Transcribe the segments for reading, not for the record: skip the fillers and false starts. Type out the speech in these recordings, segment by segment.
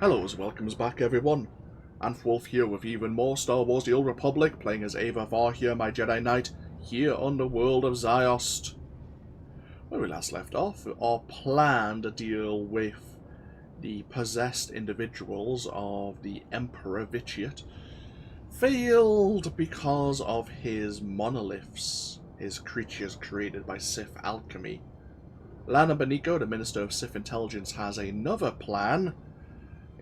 Hello, welcomes back everyone. Wolf here with even more Star Wars The Old Republic, playing as Aeva Var here, my Jedi Knight, here on the world of Ziost. Where we last left off, our plan to deal with the possessed individuals of the Emperor Vitiate failed because of his monoliths, his creatures created by Sith alchemy. Lana Beniko, the Minister of Sith Intelligence, has another plan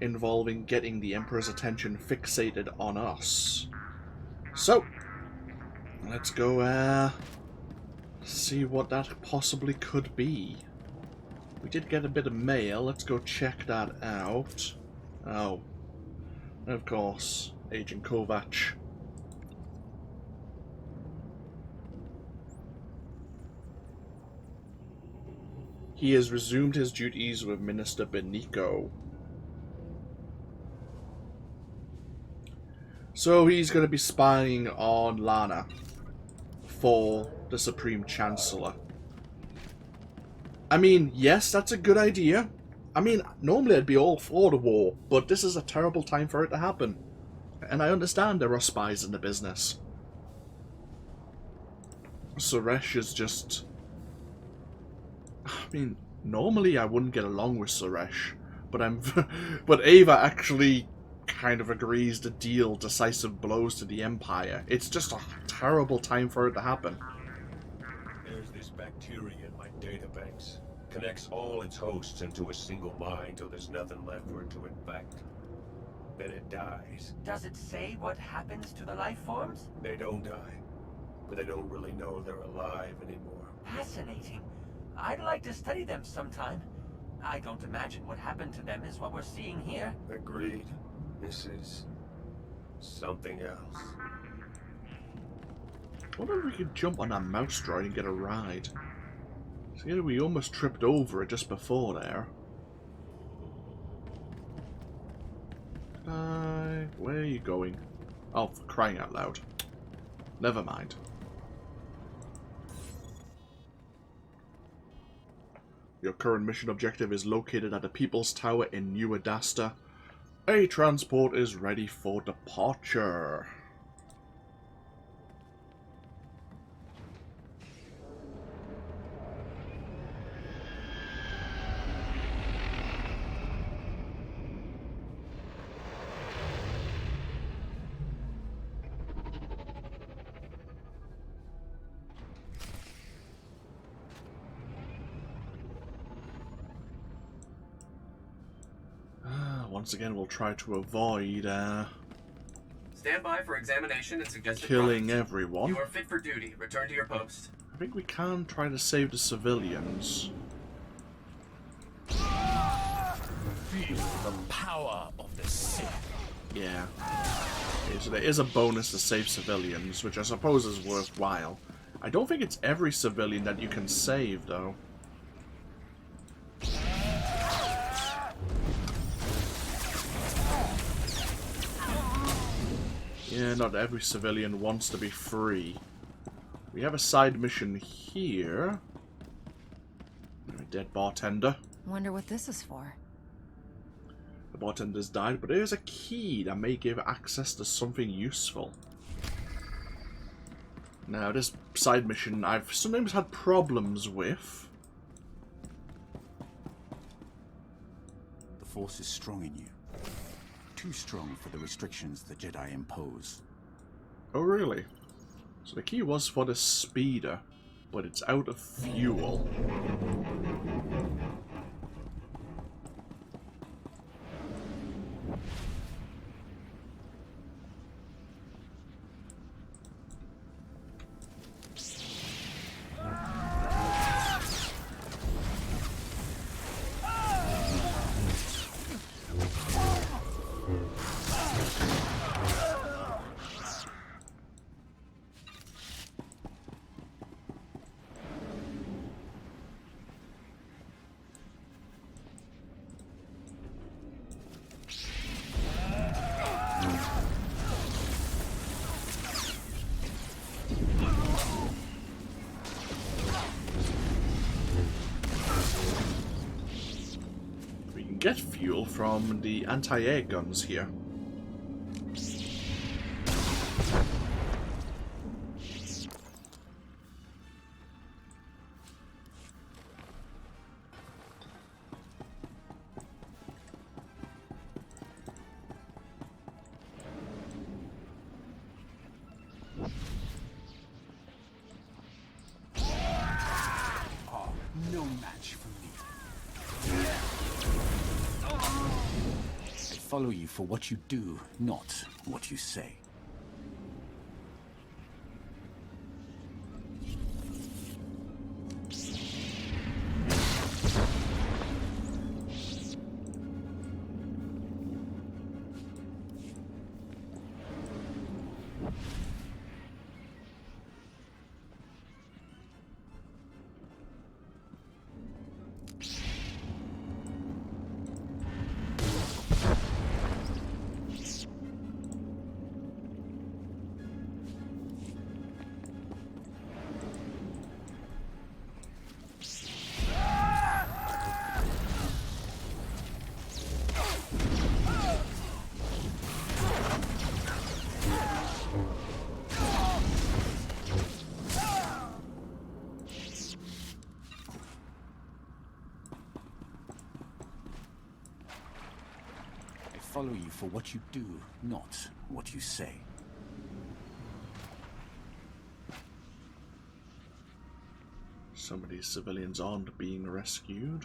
involving getting the Emperor's attention fixated on us. So, let's go see what that possibly could be. We did get a bit of mail, let's go check that out. Oh, and of course, Agent Kovac. He has resumed his duties with Minister Beniko. So he's going to be spying on Lana for the Supreme Chancellor. I mean, yes, that's a good idea. I mean, normally I'd be all for the war, but this is a terrible time for it to happen. And I understand there are spies in the business. Suresh is just... I mean, normally I wouldn't get along with Suresh, but but Aeva actually kind of agrees to deal decisive blows to the Empire. It's just a terrible time for it to happen. There's this bacteria in my databanks. Connects all its hosts into a single mind till there's nothing left for it to infect. Then it dies. Does it say what happens to the life forms? They don't die, but they don't really know they're alive anymore. Fascinating. I'd like to study them sometime. I don't imagine what happened to them is what we're seeing here. Agreed. This is something else. I wonder if we could jump on that mouse droid and get a ride. See, we almost tripped over it just before there. Where are you going? Oh, for crying out loud. Never mind. Your current mission objective is located at the People's Tower in New Adasta. A transport is ready for departure. Once again, we'll try to avoid Stand by for examination and suggested killing problems. everyone. You are fit for duty. Return to your post. I think we can try to save the civilians. Feel the power of the Sith. Yeah. Okay, so there is a bonus to save civilians, which I suppose is worthwhile. I don't think it's every civilian that you can save, though. Yeah, not every civilian wants to be free. We have a side mission here. A dead bartender. Wonder what this is for. The bartender's died, but there's a key that may give access to something useful. Now, this side mission I've sometimes had problems with. The Force is strong in you. Too strong for the restrictions the Jedi impose. Oh, really? So the key was for the speeder, but it's out of fuel. get fuel from the anti-air guns here. No match for me. I follow you for what you do, not what you say. Follow you for what you do, not what you say. Some of these civilians aren't being rescued.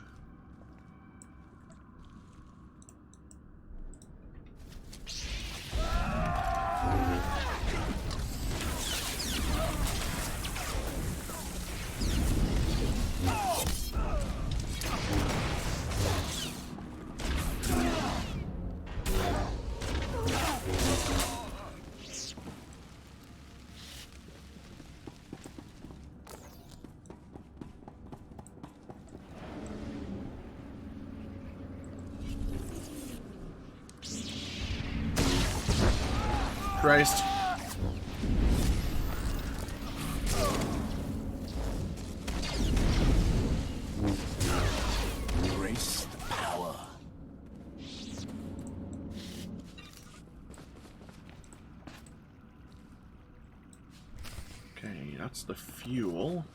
Christ. Embrace the power. Okay, that's the fuel.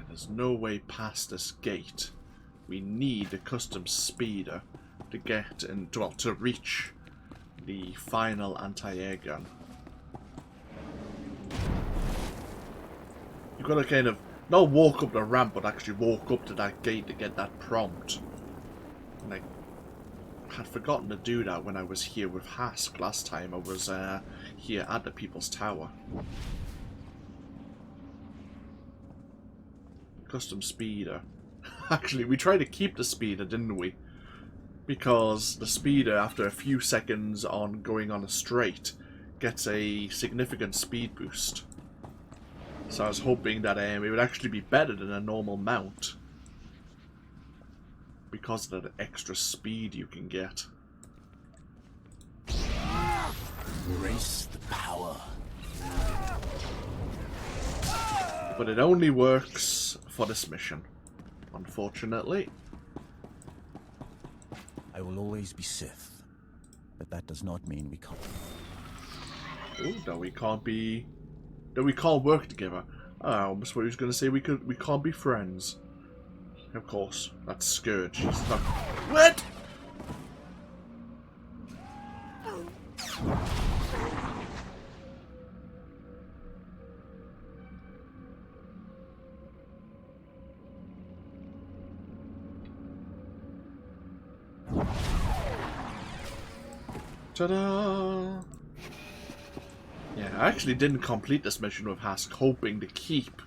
There's no way past this gate. We need a custom speeder to get and well, to reach the final anti-air gun. You've got to kind of not walk up the ramp, but actually walk up to that gate to get that prompt. And I had forgotten to do that when I was here with Hask last time I was here at the People's Tower. Custom speeder. Actually, we tried to keep the speeder, didn't we? Because the speeder, after a few seconds on going on a straight, gets a significant speed boost. So I was hoping that it would actually be better than a normal mount. Because of the extra speed you can get. Embrace the power. But it only works for this mission, unfortunately. I will always be Sith, but that does not mean we can't. Oh, that we can't be... that we can't work together. I almost thought he was going to say we can't be friends. Of course, that's Scourge. He's not... What? Ta-da! Yeah, I actually didn't complete this mission with Hask, hoping to keep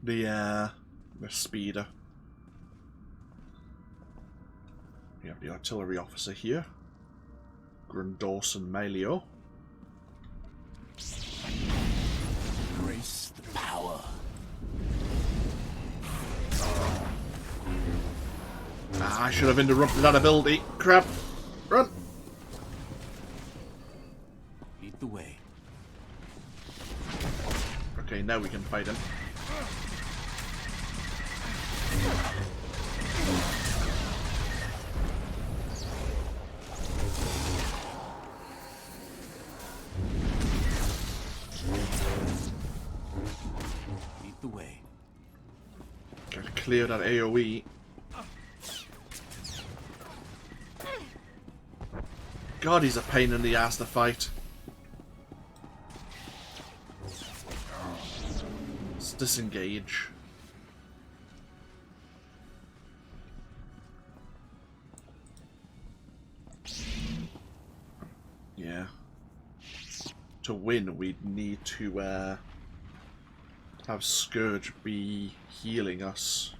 the speeder. We have the artillery officer here, Grundorson Malio. Embrace the power. Ah, I should have interrupted that ability. Crap. Run. Lead the way. Okay, now we can fight him. Lead the way. Gotta clear that AoE. God, he's a pain in the ass to fight. Let's disengage. Yeah. To win, we'd need to have Scourge be healing us.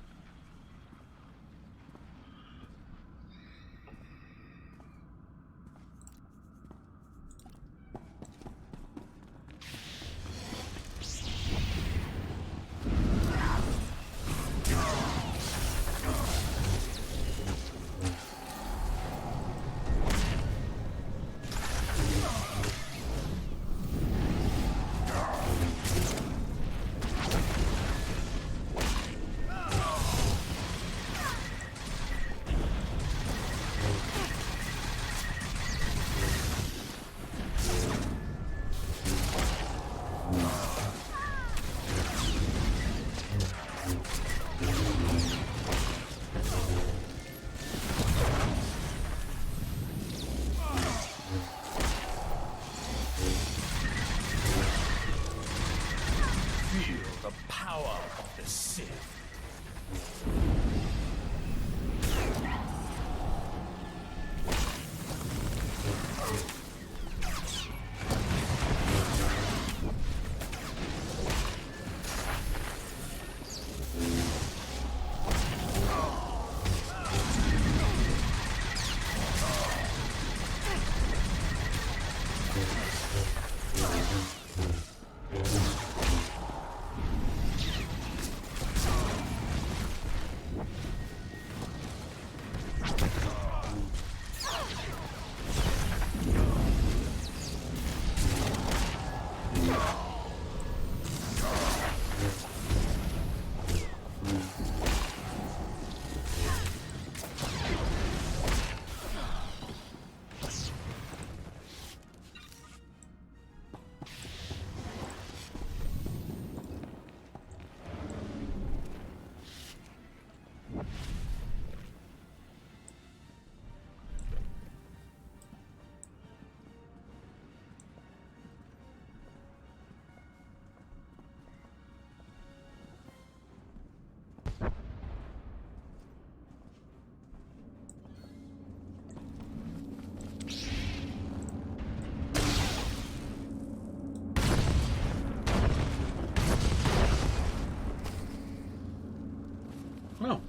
Oh.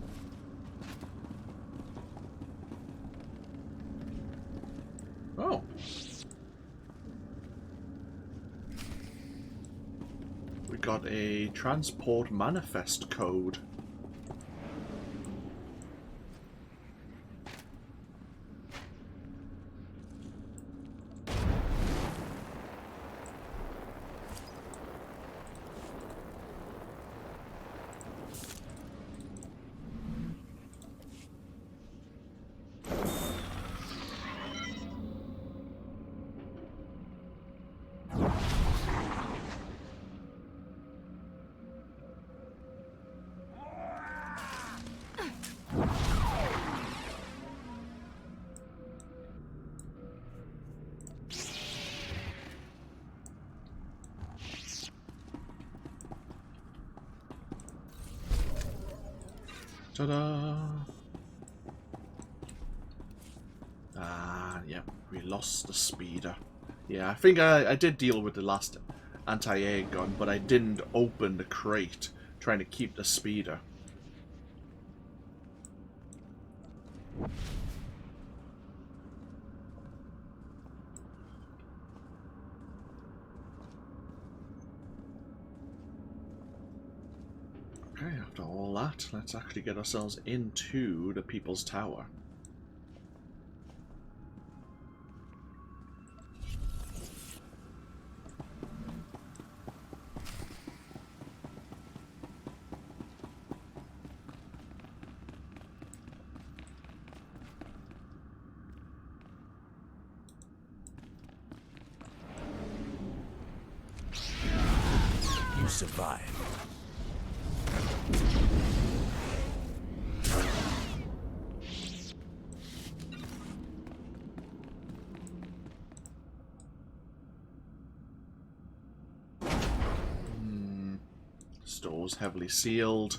Oh. We got a transport manifest code. Ta-da! Ah, yeah, we lost the speeder. Yeah, I think I did deal with the last anti-air gun, but I didn't open the crate trying to keep the speeder. Okay, after all that, let's actually get ourselves into the People's Tower. survive. Store's heavily sealed.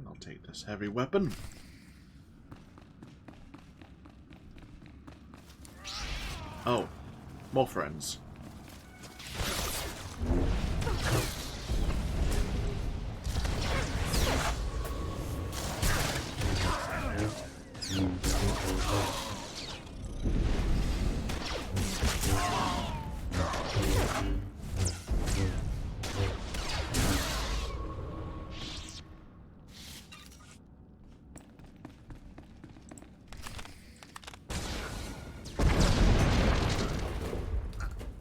I'll take this heavy weapon. Oh, more friends.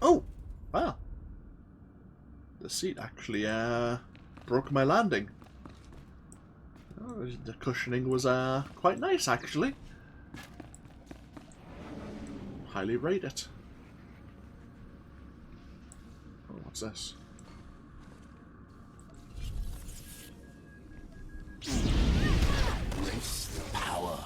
Oh! Wow. The seat actually broke my landing. Oh, the cushioning was quite nice, actually. Highly rate it. Oh, what's this? Embrace the power.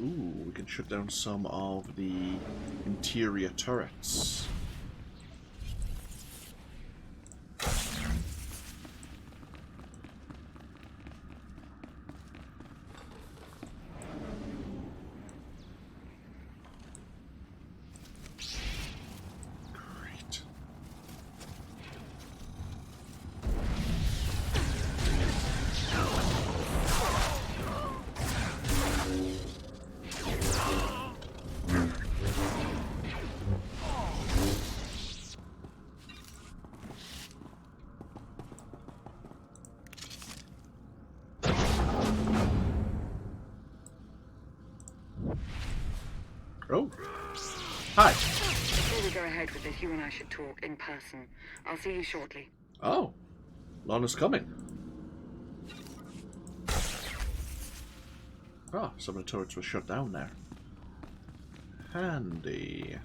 Ooh, we can shut down some of the interior turrets. Great. Oh. Hi. Before we go ahead with this, you and I should talk in person. I'll see you shortly. Oh. Lana's coming. Ah, some of the turrets were shut down there. Handy.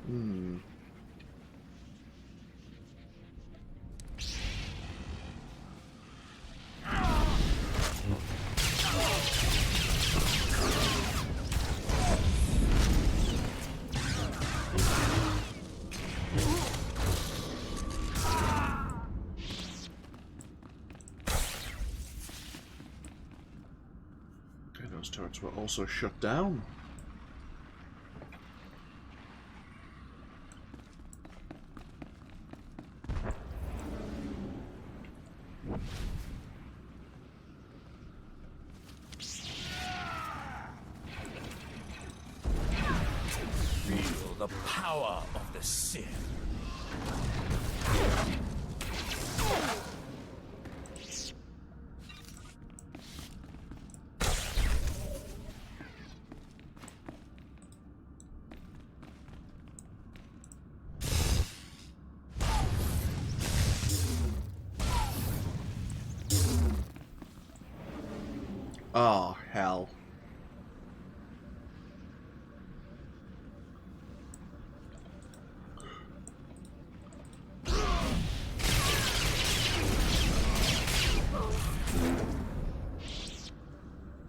Hmm. Okay, those turrets were also shut down. Feel the power of the Sith. Oh, hell.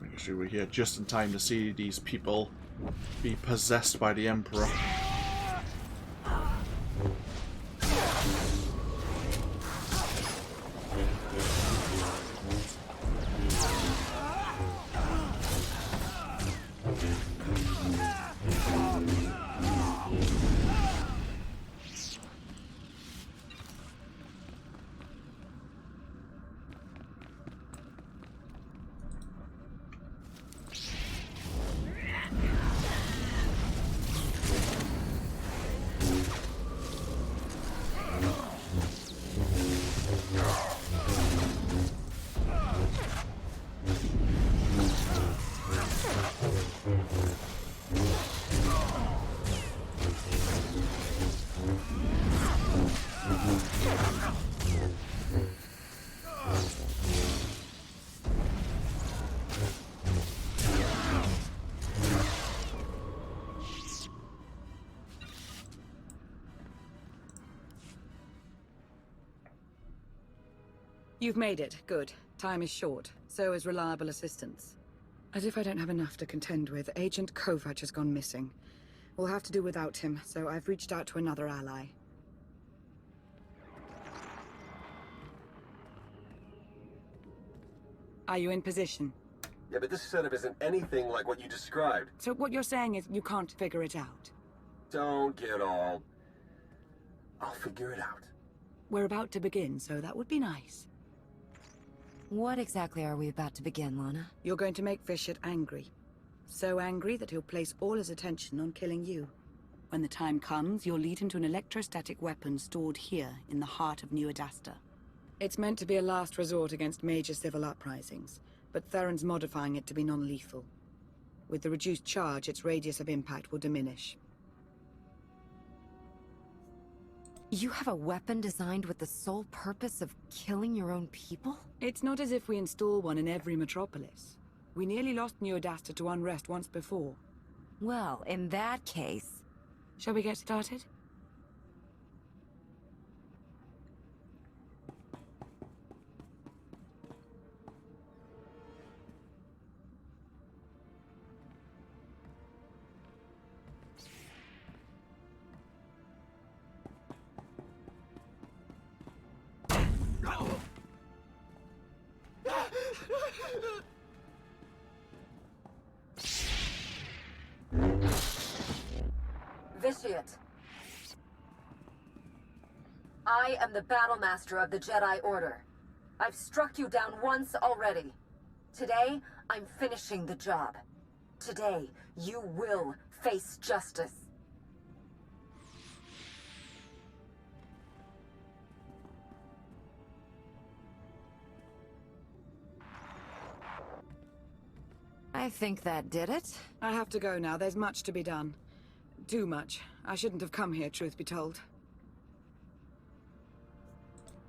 Making sure we're here just in time to see these people be possessed by the Emperor. You've made it. Good. Time is short. So is reliable assistance. As if I don't have enough to contend with, Agent Kovac has gone missing. We'll have to do without him, so I've reached out to another ally. Are you in position? Yeah, but this setup isn't anything like what you described. So what you're saying is you can't figure it out? Don't get all... I'll figure it out. We're about to begin, so that would be nice. What exactly are we about to begin, Lana? You're going to make Fishit angry. So angry that he'll place all his attention on killing you. When the time comes, you'll lead him to an electrostatic weapon stored here in the heart of New Adasta. It's meant to be a last resort against major civil uprisings, but Theron's modifying it to be non-lethal. With the reduced charge, its radius of impact will diminish. You have a weapon designed with the sole purpose of killing your own people? It's not as if we install one in every metropolis. We nearly lost New Adasta to unrest once before. Well, in that case... Shall we get started? Vitiate. I am the Battlemaster of the Jedi Order. I've struck you down once already. Today, I'm finishing the job. Today, you will face justice. I think that did it. I have to go now. There's much to be done. Too much. I shouldn't have come here, truth be told.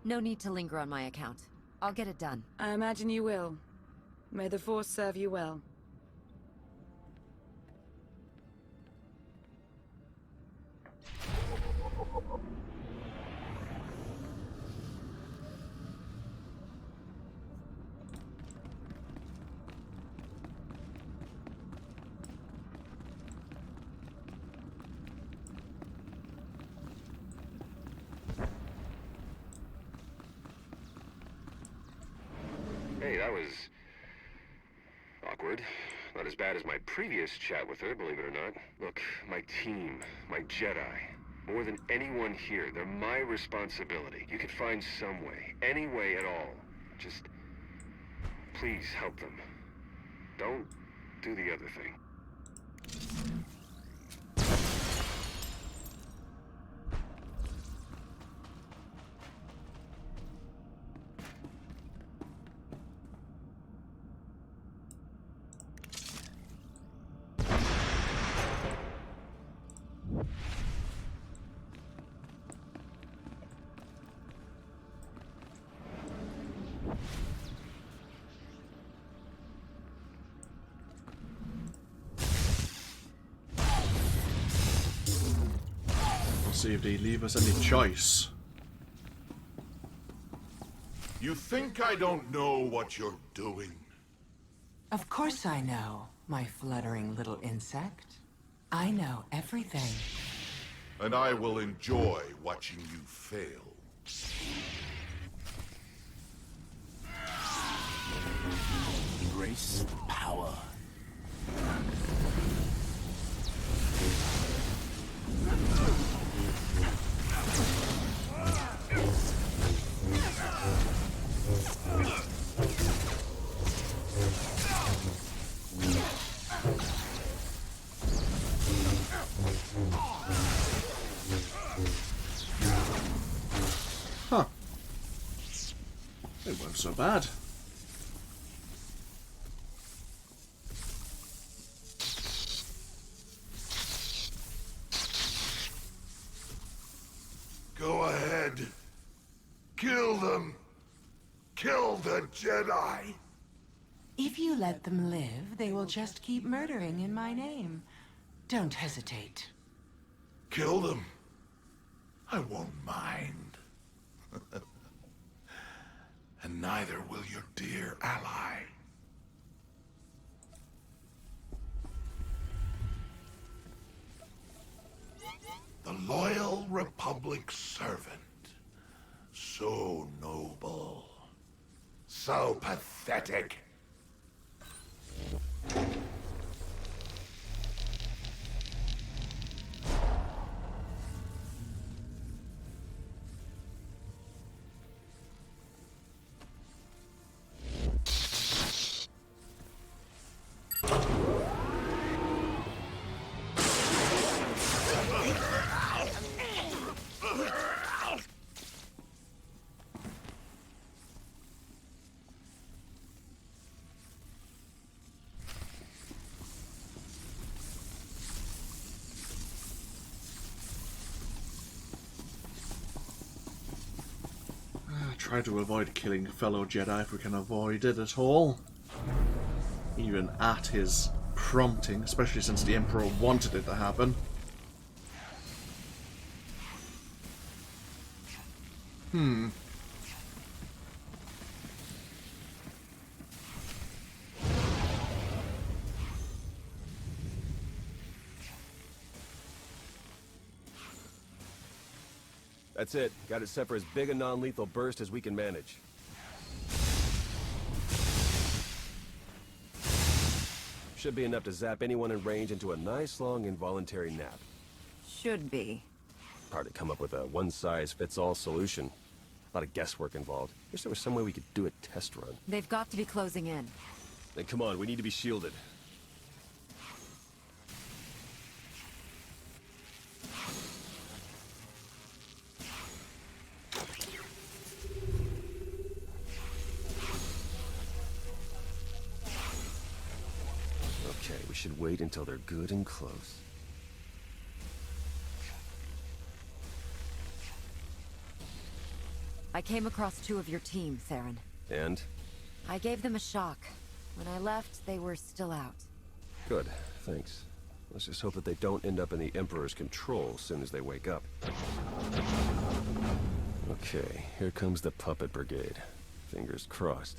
No need to linger on my account. I'll get it done. I imagine you will. May the Force serve you well. Hey, that was... awkward. Not as bad as my previous chat with her, believe it or not. Look, my team, my Jedi, more than anyone here, they're my responsibility. You could find some way, any way at all. Just... please help them. Don't do the other thing. See if they leave us any choice. You think I don't know what you're doing? Of course I know. my fluttering little insect. I know everything. And I will enjoy watching you fail. Embrace power. Huh. It wasn't so bad. Go ahead. Kill them. Kill the Jedi. If you let them live, they will just keep murdering in my name. Don't hesitate. Kill them. I won't mind. And neither will your dear ally. The loyal Republic servant. So noble. So pathetic. Try to avoid killing fellow Jedi if we can avoid it at all. Even at his prompting, especially since the Emperor wanted it to happen. That's it. Got it set for as big a non-lethal burst as we can manage. Should be enough to zap anyone in range into a nice long involuntary nap. Should be. Hard to come up with a one-size-fits-all solution. A lot of guesswork involved. Wish there was some way we could do a test run. They've got to be closing in. Then come on, we need to be shielded. Okay, we should wait until they're good and close. I came across 2 of your team, Theron. And? I gave them a shock. When I left, they were still out. Good, thanks. Let's just hope that they don't end up in the Emperor's control as soon as they wake up. Okay, here comes the Puppet Brigade. Fingers crossed.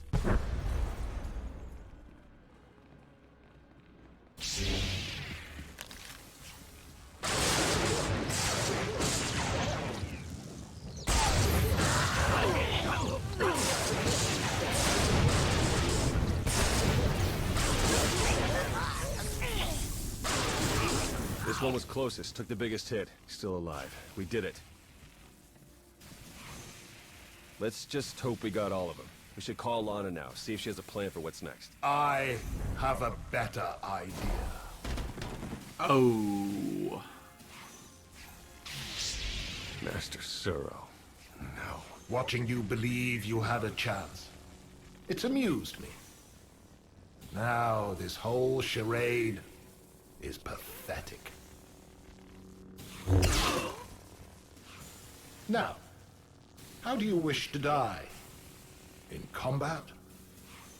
This one was closest, took the biggest hit. Still alive. We did it. Let's just hope we got all of them. We should call Lana now, see if she has a plan for what's next. I have a better idea. Oh. Master SWTOR. No. Watching you believe you had a chance. It's amused me. Now this whole charade is pathetic. Now, how do you wish to die? In combat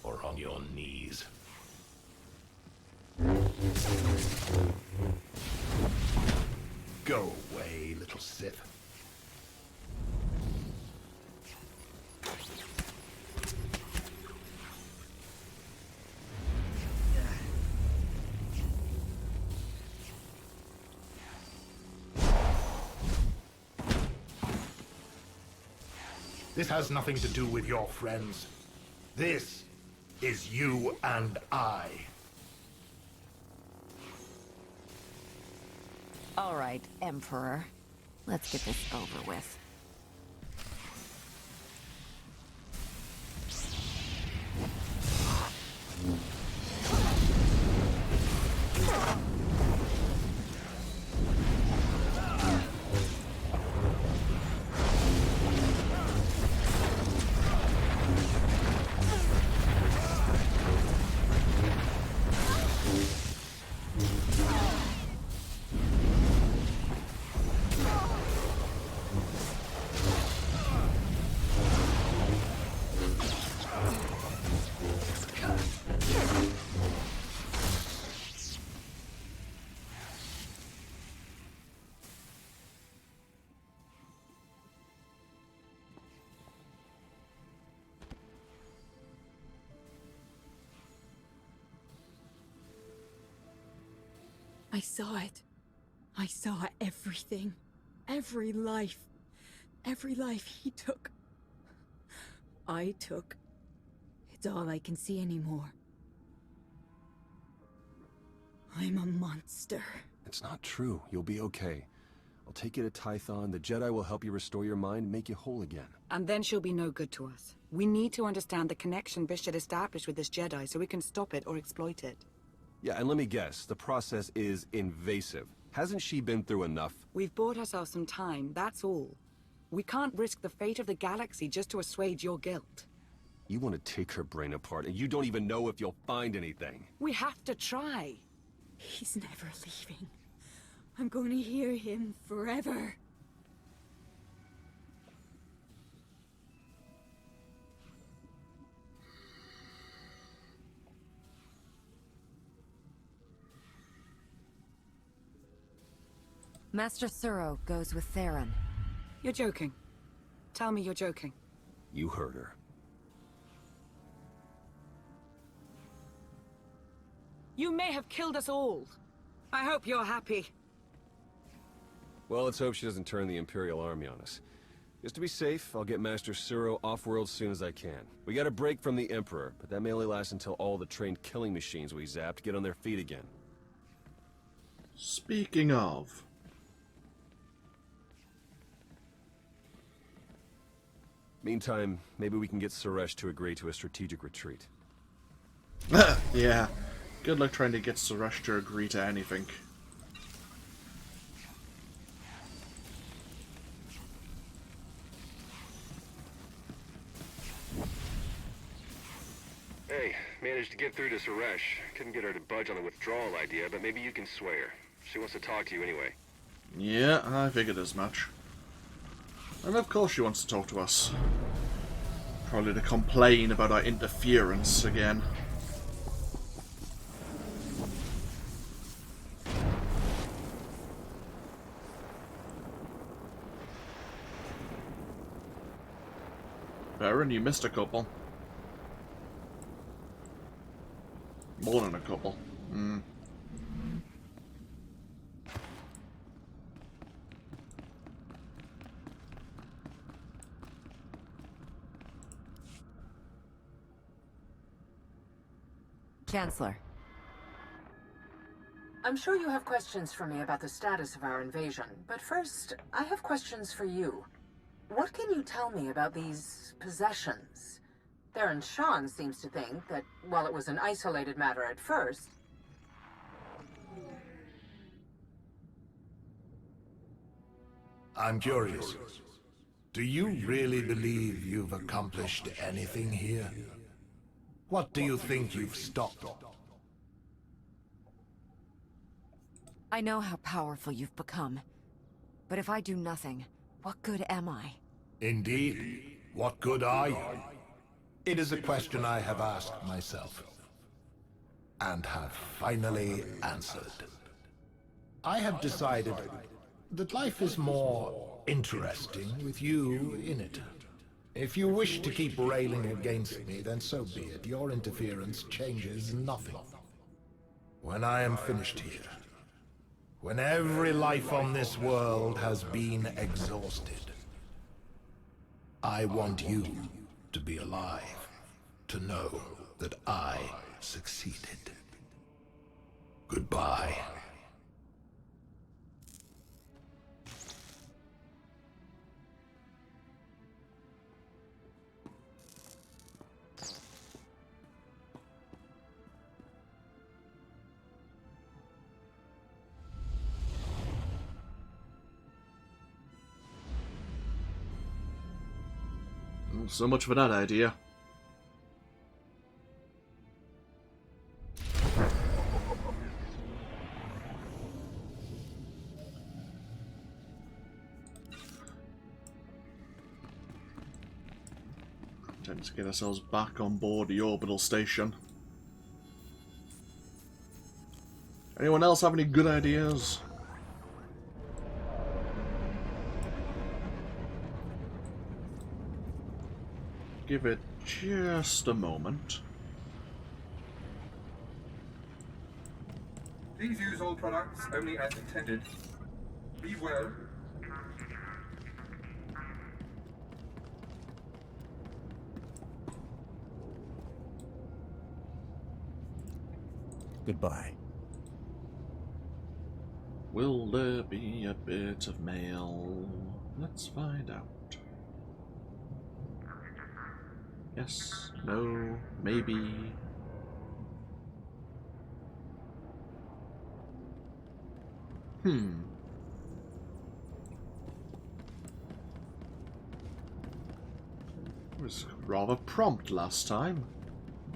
or on your knees? Go away, little Sith. This has nothing to do with your friends. This is you and I. All right, Emperor. Let's get this over with. I saw it. I saw everything. Every life. Every life he took. I took. It's all I can see anymore. I'm a monster. It's not true. You'll be okay. I'll take you to Tython. The Jedi will help you restore your mind and make you whole again. And then she'll be no good to us. We need to understand the connection Bishop established with this Jedi so we can stop it or exploit it. Yeah, and let me guess. The process is invasive. Hasn't she been through enough? We've bought ourselves some time, that's all. We can't risk the fate of the galaxy just to assuage your guilt. You want to take her brain apart, and you don't even know if you'll find anything. We have to try. He's never leaving. I'm going to hear him forever. Master Suro goes with Theron. You're joking. Tell me you're joking. You heard her. You may have killed us all. I hope you're happy. Well, let's hope she doesn't turn the Imperial Army on us. Just to be safe, I'll get Master Suro off-world as soon as I can. We got a break from the Emperor, but that may only last until all the trained killing machines we zapped get on their feet again. Speaking of... Meantime, maybe we can get Suresh to agree to a strategic retreat. Yeah. Good luck trying to get Suresh to agree to anything. Hey, managed to get through to Suresh. Couldn't get her to budge on the withdrawal idea, but maybe you can sway her. She wants to talk to you anyway. Yeah, I figured as much. And of course she wants to talk to us. Probably to complain about our interference again. Baron, you missed a couple. More than a couple. Chancellor. I'm sure you have questions for me about the status of our invasion, but first, I have questions for you. What can you tell me about these possessions? Theron Shan seems to think that, while it was an isolated matter at first... I'm curious. Do you really believe you've accomplished anything here? What do you think you've stopped? I know how powerful you've become. But if I do nothing, what good am I? Indeed. What good are you? It is a question I have asked myself. And have finally answered. I have decided that life is more interesting with you in it. If you wish to keep railing against me, then so be it. Your interference changes nothing. When I am finished here, when every life on this world has been exhausted, I want you to be alive, to know that I succeeded. Goodbye. So much for that idea. Time to get ourselves back on board the orbital station. Anyone else have any good ideas? Give it just a moment. Please use all products only as intended. Be well. Goodbye. Will there be a bit of mail? Let's find out. Yes, no, maybe. It was rather prompt last time.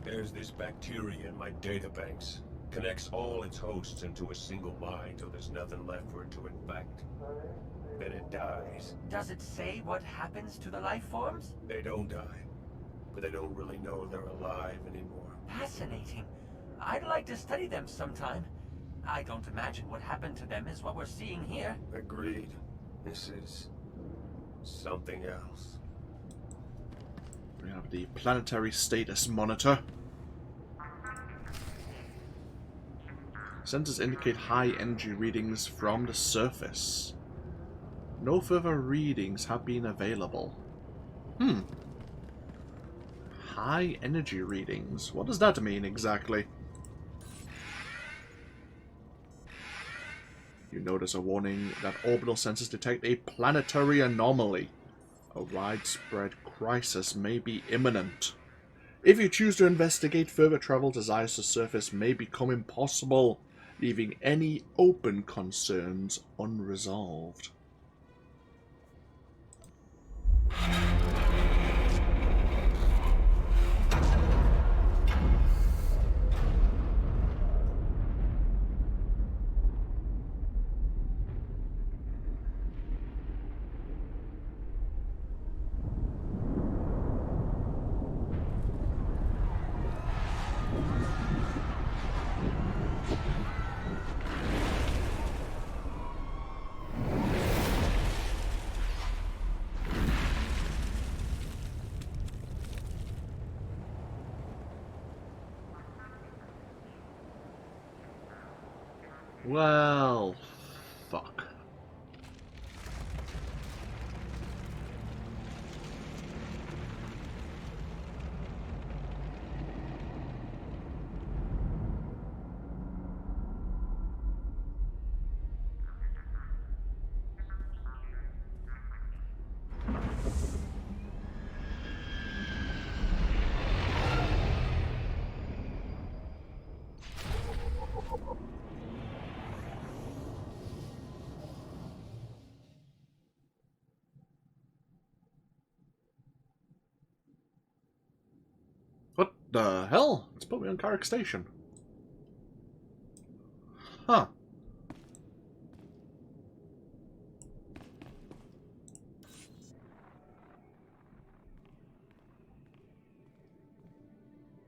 There's this bacteria in my databanks. Connects all its hosts into a single mind till there's nothing left for it to infect. Then it dies. Does it say what happens to the life forms? They don't die, but they don't really know they're alive anymore. Fascinating. I'd like to study them sometime. I don't imagine what happened to them is what we're seeing here. Agreed. This is something else. We have the planetary status monitor. Sensors indicate high energy readings from the surface. No further readings have been available. High energy readings. What does that mean exactly? You notice a warning that orbital sensors detect a planetary anomaly. A widespread crisis may be imminent. If you choose to investigate, further travel to Ziost's surface may become impossible, leaving any open concerns unresolved. Well, fuck. What the hell? It's put me on Carrick Station. Huh.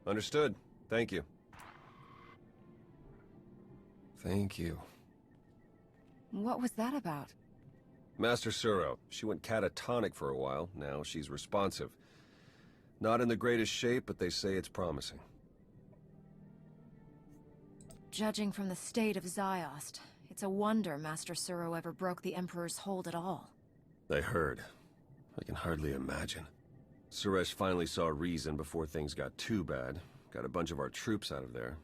Understood. Thank you. Thank you. What was that about? Master SWTOR. She went catatonic for a while. Now she's responsive. Not in the greatest shape, but they say it's promising. Judging from the state of Ziost, it's a wonder Master SWTOR ever broke the Emperor's hold at all. I heard. I can hardly imagine. Suresh finally saw reason before things got too bad. Got a bunch of our troops out of there.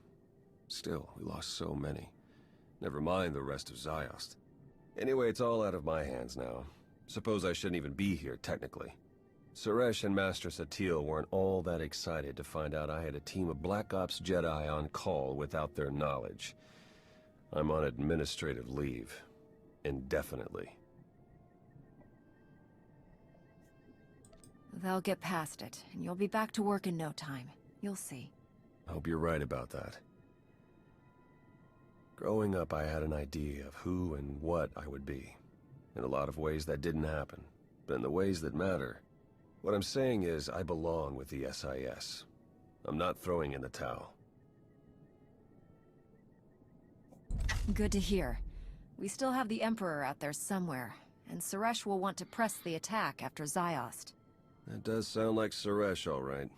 Still, we lost so many. Never mind the rest of Ziost. Anyway, it's all out of my hands now. Suppose I shouldn't even be here, technically. Suresh and Master Satil weren't all that excited to find out I had a team of Black Ops Jedi on call without their knowledge. I'm on administrative leave. Indefinitely. They'll get past it, and you'll be back to work in no time. You'll see. Hope you're right about that. Growing up, I had an idea of who and what I would be. In a lot of ways, that didn't happen. But in the ways that matter, what I'm saying is I belong with the SIS. I'm not throwing in the towel. Good to hear. We still have the Emperor out there somewhere, and Suresh will want to press the attack after Ziost. That does sound like Suresh, all right.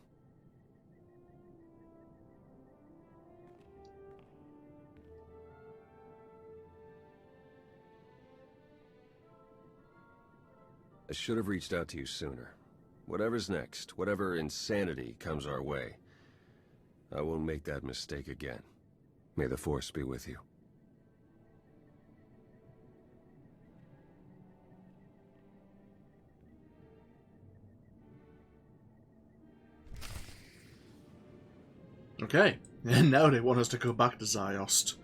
I should have reached out to you sooner. Whatever's next, whatever insanity comes our way, I won't make that mistake again. May the Force be with you. Okay, and now they want us to go back to Ziost.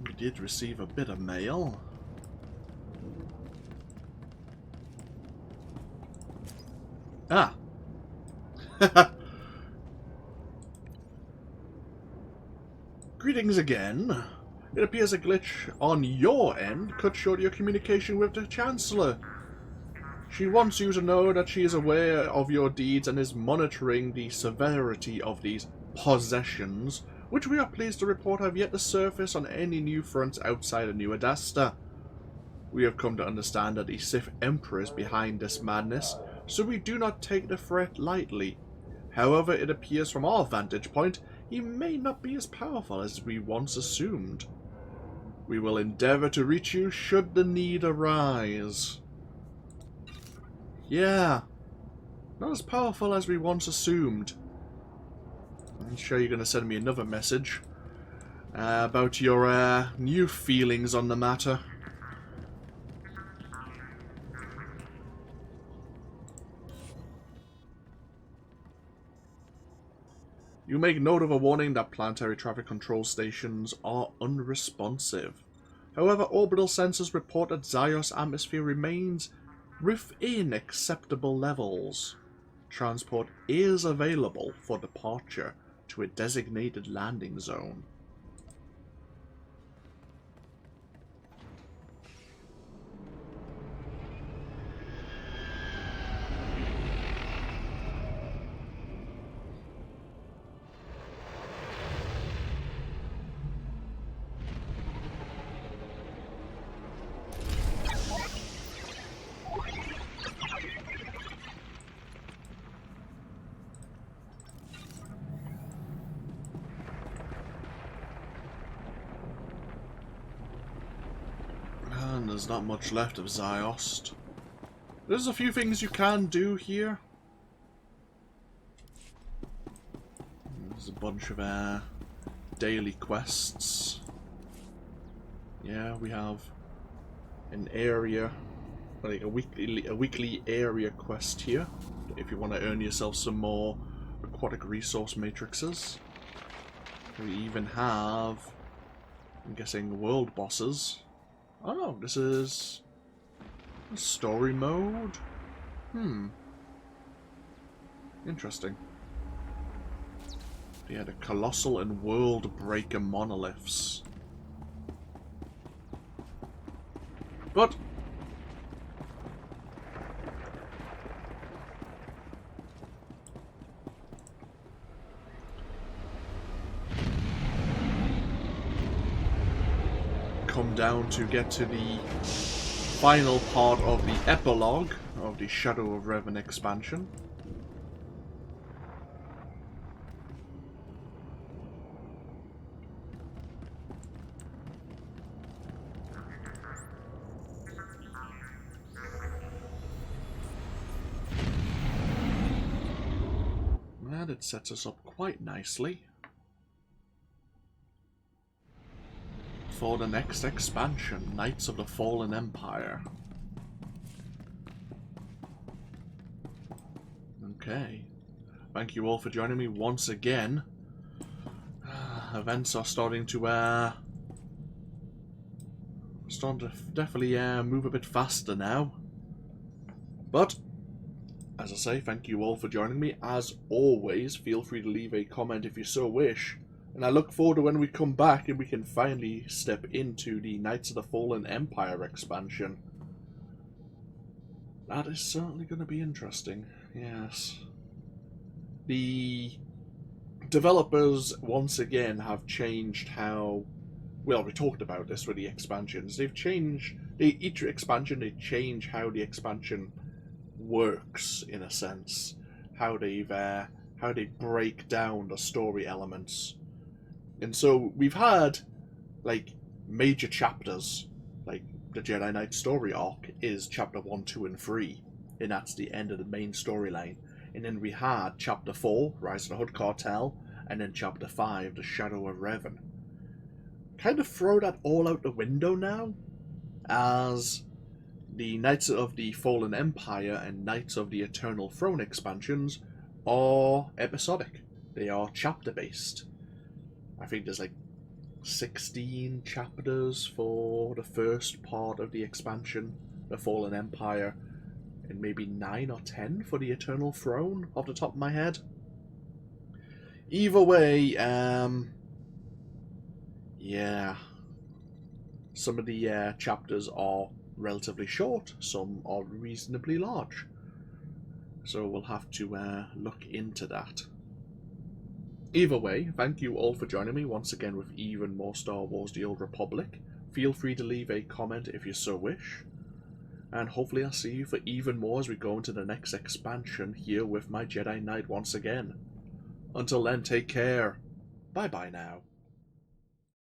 We did receive a bit of mail. Ah. Greetings again. It appears a glitch on your end cut short your communication with the Chancellor. She wants you to know that she is aware of your deeds and is monitoring the severity of these possessions, which we are pleased to report have yet to surface on any new fronts outside of New Adasta. We have come to understand that the Sith Emperor is behind this madness, so we do not take the threat lightly. However, it appears from our vantage point, he may not be as powerful as we once assumed. We will endeavour to reach you should the need arise. Yeah, not as powerful as we once assumed. I'm sure you're going to send me another message about your new feelings on the matter. You make note of a warning that planetary traffic control stations are unresponsive. However, orbital sensors report that Ziost atmosphere remains within acceptable levels. Transport is available for departure to a designated landing zone. And there's not much left of Ziost. There's a few things you can do here. There's a bunch of daily quests. Yeah, we have an area, like a weekly area quest here, if you want to earn yourself some more aquatic resource matrices. We even have, I'm guessing, world bosses. Oh no, this is a story mode? Interesting. Yeah, the Colossal and World Breaker monoliths. But come down to get to the final part of the Epilogue of the Shadow of Revan expansion. And it sets us up quite nicely for the next expansion, Knights of the Fallen Empire. Okay. Thank you all for joining me once again. Events are starting to definitely move a bit faster now. But as I say, thank you all for joining me. As always, feel free to leave a comment if you so wish. And I look forward to when we come back and we can finally step into the Knights of the Fallen Empire expansion. That is certainly going to be interesting, yes. The developers, once again, have changed how... Well, we talked about this with the expansions. They've changed... Each expansion, they change how the expansion works, in a sense. How they break down the story elements. And so we've had like major chapters, like the Jedi Knight story arc is chapter 1, 2, and 3, and that's the end of the main storyline. And then we had chapter 4, Rise of the Hood Cartel, and then chapter 5, The Shadow of Revan. Kind of throw that all out the window now, as the Knights of the Fallen Empire and Knights of the Eternal Throne expansions are episodic. They are chapter-based. I think there's like 16 chapters for the first part of the expansion, the Fallen Empire, and maybe 9 or 10 for the Eternal Throne, off the top of my head. Either way, yeah. Some of the chapters are relatively short, some are reasonably large. So we'll have to look into that. Either way, thank you all for joining me once again with even more Star Wars The Old Republic. Feel free to leave a comment if you so wish. And hopefully I'll see you for even more as we go into the next expansion here with my Jedi Knight once again. Until then, take care. Bye bye now.